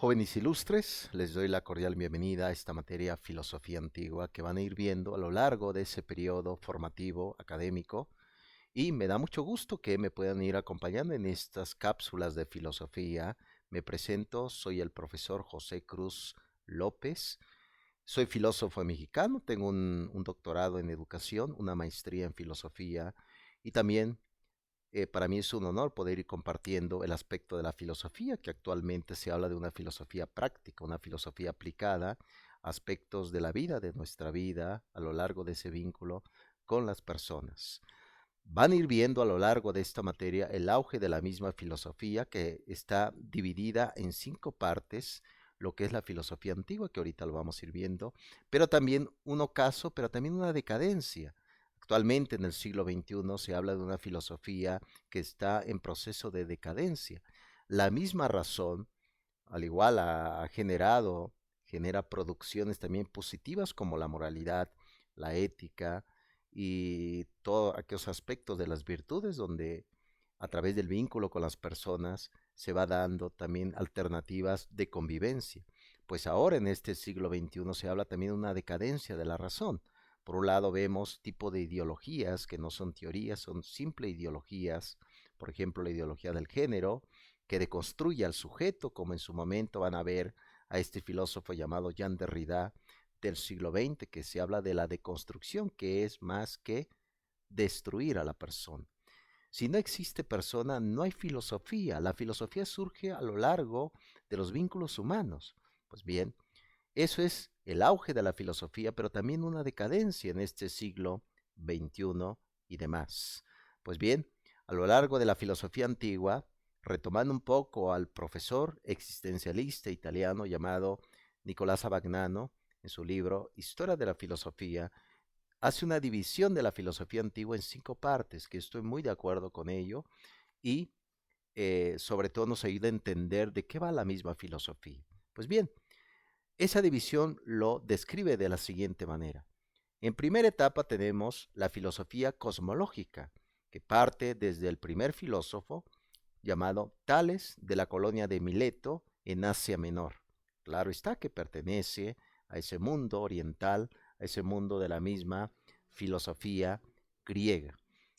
Jóvenes ilustres, les doy la cordial bienvenida a esta materia filosofía antigua que van a ir viendo a lo largo de ese periodo formativo académico y me da mucho gusto que me puedan ir acompañando en estas cápsulas de filosofía. Me presento, soy el profesor José Cruz López, soy filósofo mexicano, tengo un doctorado en educación, una maestría en filosofía y también para mí es un honor poder ir compartiendo el aspecto de la filosofía, que actualmente se habla de una filosofía práctica, una filosofía aplicada, aspectos de la vida, de nuestra vida, a lo largo de ese vínculo con las personas. Van a ir viendo a lo largo de esta materia el auge de la misma filosofía que está dividida en 5 partes, lo que es la filosofía antigua, que ahorita lo vamos a ir viendo, pero también un ocaso, pero también una decadencia. Actualmente en el siglo XXI se habla de una filosofía que está en proceso de decadencia. La misma razón, al igual genera producciones también positivas como la moralidad, la ética y todos aquellos aspectos de las virtudes donde a través del vínculo con las personas se va dando también alternativas de convivencia. Pues ahora en este siglo XXI se habla también de una decadencia de la razón. Por un lado vemos tipo de ideologías que no son teorías, son simples ideologías, por ejemplo la ideología del género, que deconstruye al sujeto, como en su momento van a ver a este filósofo llamado Jean Derrida del siglo XX, que se habla de la deconstrucción, que es más que destruir a la persona. Si no existe persona, no hay filosofía. La filosofía surge a lo largo de los vínculos humanos. Pues bien, eso es el auge de la filosofía, pero también una decadencia en este siglo XXI y demás. Pues bien, a lo largo de la filosofía antigua, retomando un poco al profesor existencialista italiano llamado Nicolás Abagnano, en su libro Historia de la Filosofía, hace una división de la filosofía antigua en 5 partes, que estoy muy de acuerdo con ello, y sobre todo nos ayuda a entender de qué va la misma filosofía. Pues bien, esa división lo describe de la siguiente manera. En primera etapa tenemos la filosofía cosmológica, que parte desde el primer filósofo llamado Tales de la colonia de Mileto en Asia Menor. Claro está que pertenece a ese mundo oriental, a ese mundo de la misma filosofía griega.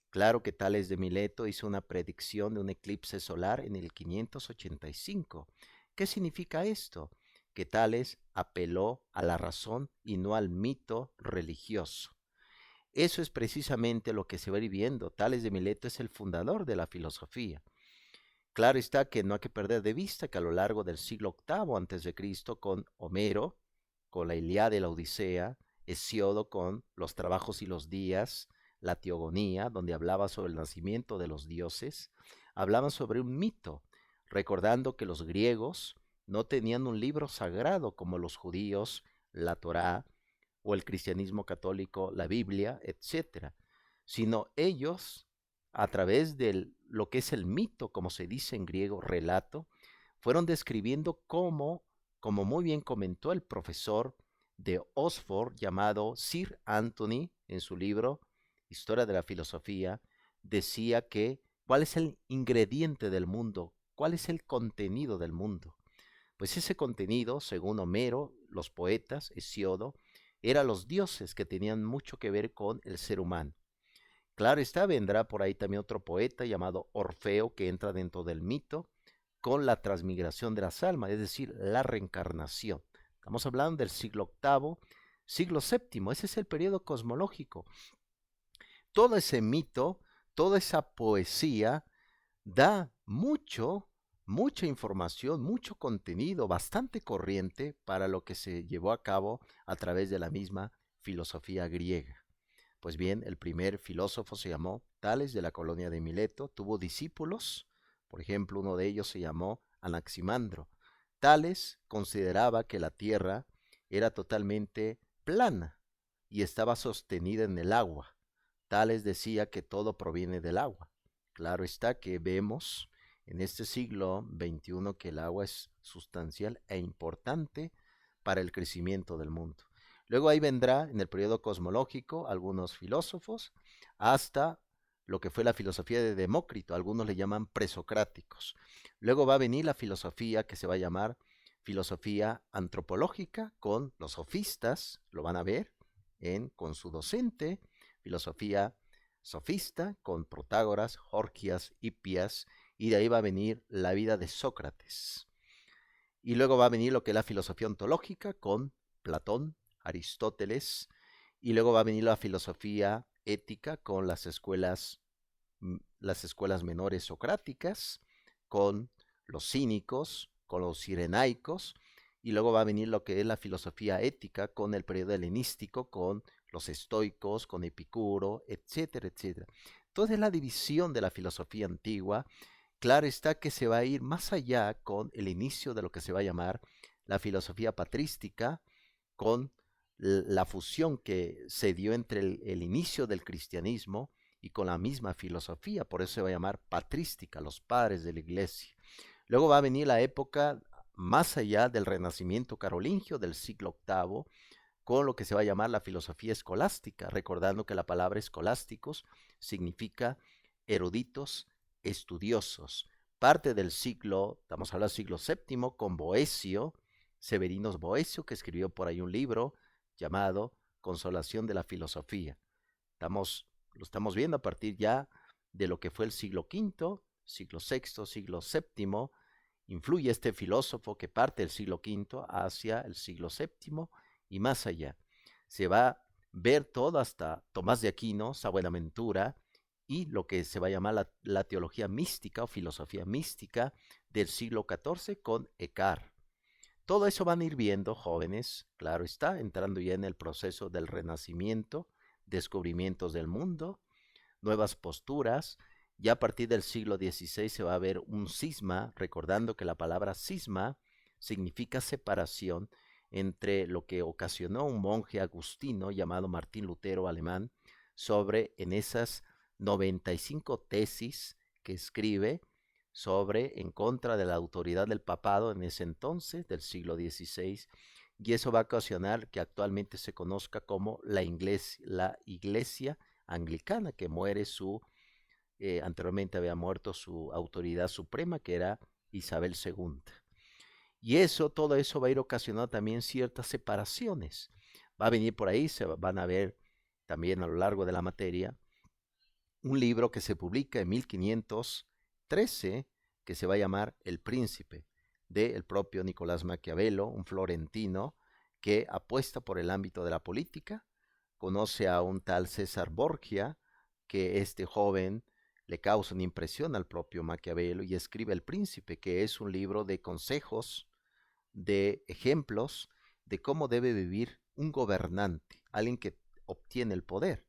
Claro que Tales de Mileto hizo una predicción de un eclipse solar en el 585. ¿Qué significa esto? Que Tales apeló a la razón y no al mito religioso. Eso es precisamente lo que se va viviendo. Tales de Mileto es el fundador de la filosofía. Claro está que no hay que perder de vista que a lo largo del siglo octavo antes de Cristo, con Homero, con la Ilíada y la Odisea, Hesíodo con los trabajos y los días, la Teogonía, donde hablaba sobre el nacimiento de los dioses, hablaban sobre un mito, recordando que los griegos no tenían un libro sagrado como los judíos, la Torá, o el cristianismo católico, la Biblia, etcétera, sino ellos, a través de lo que es el mito, como se dice en griego, relato, fueron describiendo cómo, como muy bien comentó el profesor de Oxford llamado Sir Anthony en su libro Historia de la Filosofía, decía que cuál es el ingrediente del mundo, cuál es el contenido del mundo. Pues ese contenido, según Homero, los poetas, Hesíodo, eran los dioses que tenían mucho que ver con el ser humano. Claro está, vendrá por ahí también otro poeta llamado Orfeo que entra dentro del mito con la transmigración de las almas, es decir, la reencarnación. Estamos hablando del siglo octavo, siglo séptimo, ese es el periodo cosmológico. Todo ese mito, toda esa poesía da mucha información, mucho contenido, bastante corriente para lo que se llevó a cabo a través de la misma filosofía griega. Pues bien, el primer filósofo se llamó Tales de la colonia de Mileto, tuvo discípulos, por ejemplo, uno de ellos se llamó Anaximandro. Tales consideraba que la tierra era totalmente plana y estaba sostenida en el agua. Tales decía que todo proviene del agua. Claro está que vemos en este siglo XXI que el agua es sustancial e importante para el crecimiento del mundo. Luego ahí vendrá en el periodo cosmológico algunos filósofos hasta lo que fue la filosofía de Demócrito, algunos le llaman presocráticos. Luego va a venir la filosofía que se va a llamar filosofía antropológica con los sofistas, lo van a ver con su docente, filosofía sofista con Protágoras, Gorgias, Hipias, y de ahí va a venir la vida de Sócrates. Y luego va a venir lo que es la filosofía ontológica con Platón, Aristóteles, y luego va a venir la filosofía ética con las escuelas menores socráticas, con los cínicos, con los cirenaicos, y luego va a venir lo que es la filosofía ética con el periodo helenístico, con los estoicos, con Epicuro, etcétera, etcétera. Entonces la división de la filosofía antigua, claro está que se va a ir más allá con el inicio de lo que se va a llamar la filosofía patrística, con la fusión que se dio entre el inicio del cristianismo y con la misma filosofía, por eso se va a llamar patrística, los padres de la iglesia. Luego va a venir la época más allá del Renacimiento carolingio del siglo VIII, con lo que se va a llamar la filosofía escolástica, recordando que la palabra escolásticos significa eruditos, estudiosos. Parte del siglo, estamos hablando del siglo VII, con Boecio, Severinos Boecio, que escribió por ahí un libro llamado Consolación de la Filosofía. Lo estamos viendo a partir ya de lo que fue el siglo V, siglo VI, siglo VII. Influye este filósofo que parte del siglo V hacia el siglo VII y más allá. Se va a ver todo hasta Tomás de Aquino, Sa Buenaventura, y lo que se va a llamar la teología mística o filosofía mística del siglo XIV con Eckhart. Todo eso van a ir viendo, jóvenes, claro está, entrando ya en el proceso del renacimiento, descubrimientos del mundo, nuevas posturas. Ya a partir del siglo XVI se va a ver un cisma, recordando que la palabra cisma significa separación entre lo que ocasionó un monje agustino llamado Martín Lutero alemán sobre en esas 95 tesis que escribe sobre en contra de la autoridad del papado en ese entonces, del siglo XVI, y eso va a ocasionar que actualmente se conozca como la iglesia anglicana, que muere anteriormente había muerto su autoridad suprema, que era Isabel II. Y todo eso va a ir ocasionando también ciertas separaciones. Va a venir por ahí, se van a ver también a lo largo de la materia, un libro que se publica en 1513, que se va a llamar El Príncipe, del propio Nicolás Maquiavelo, un florentino que apuesta por el ámbito de la política, conoce a un tal César Borgia, que este joven le causa una impresión al propio Maquiavelo y escribe El Príncipe, que es un libro de consejos, de ejemplos de cómo debe vivir un gobernante, alguien que obtiene el poder.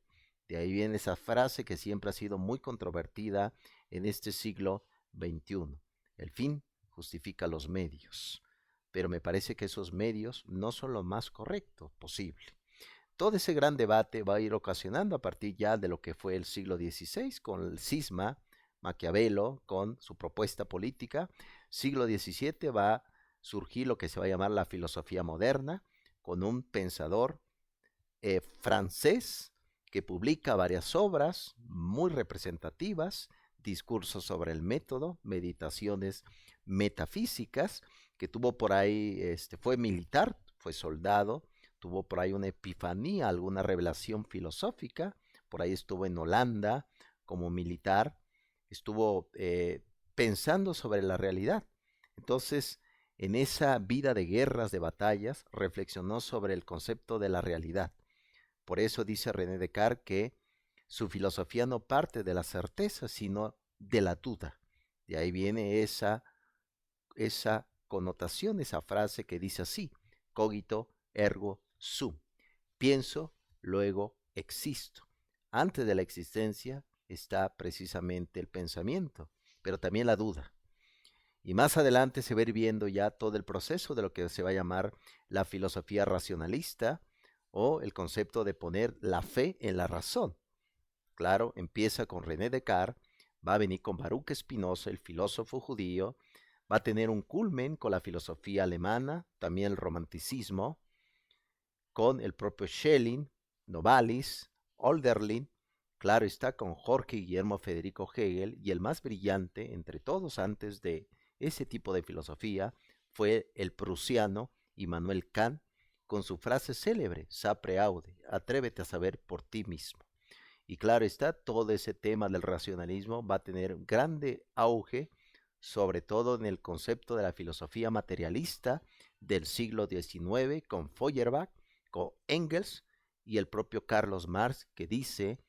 De ahí viene esa frase que siempre ha sido muy controvertida en este siglo XXI. El fin justifica los medios, pero me parece que esos medios no son lo más correcto posible. Todo ese gran debate va a ir ocasionando a partir ya de lo que fue el siglo XVI con el cisma, Maquiavelo con su propuesta política. Siglo XVII va a surgir lo que se va a llamar la filosofía moderna, con un pensador francés que publica varias obras muy representativas, discursos sobre el método, meditaciones metafísicas, que tuvo por ahí, fue militar, fue soldado, tuvo por ahí una epifanía, alguna revelación filosófica, por ahí estuvo en Holanda como militar, estuvo pensando sobre la realidad. Entonces, en esa vida de guerras, de batallas, reflexionó sobre el concepto de la realidad. Por eso dice René Descartes que su filosofía no parte de la certeza, sino de la duda. De ahí viene esa connotación, esa frase que dice así: cogito ergo sum. Pienso, luego existo. Antes de la existencia está precisamente el pensamiento, pero también la duda. Y más adelante se va a ir viendo ya todo el proceso de lo que se va a llamar la filosofía racionalista o el concepto de poner la fe en la razón. Claro, empieza con René Descartes, va a venir con Baruch Spinoza, el filósofo judío, va a tener un culmen con la filosofía alemana, también el romanticismo, con el propio Schelling, Novalis, Hölderlin, claro está con Jorge Guillermo Federico Hegel, y el más brillante entre todos antes de ese tipo de filosofía fue el prusiano Immanuel Kant con su frase célebre, sapere aude, atrévete a saber por ti mismo. Y claro está, todo ese tema del racionalismo va a tener grande auge, sobre todo en el concepto de la filosofía materialista del siglo XIX, con Feuerbach, con Engels y el propio Carlos Marx, que dice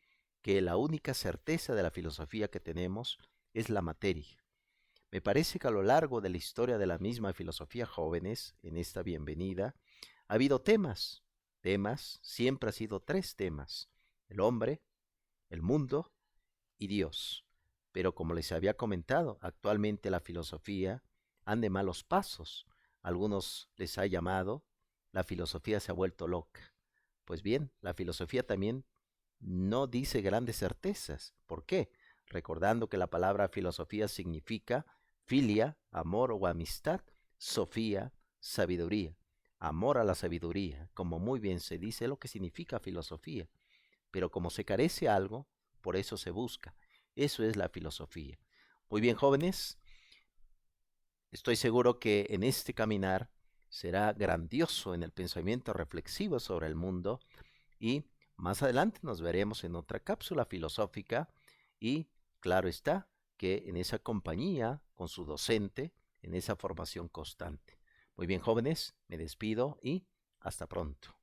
que la única certeza de la filosofía que tenemos es la materia. Me parece que a lo largo de la historia de la misma filosofía jóvenes, en esta bienvenida, ha habido temas, siempre ha sido tres temas: el hombre, el mundo y Dios. Pero como les había comentado, actualmente la filosofía anda de malos pasos. Algunos les ha llamado, la filosofía se ha vuelto loca. Pues bien, la filosofía también no dice grandes certezas. ¿Por qué? Recordando que la palabra filosofía significa filia, amor o amistad, sofía, sabiduría. Amor a la sabiduría, como muy bien se dice lo que significa filosofía. Pero como se carece algo, por eso se busca. Eso es la filosofía. Muy bien, jóvenes, estoy seguro que en este caminar será grandioso en el pensamiento reflexivo sobre el mundo y más adelante nos veremos en otra cápsula filosófica y claro está que en esa compañía con su docente, en esa formación constante. Muy bien, jóvenes, me despido y hasta pronto.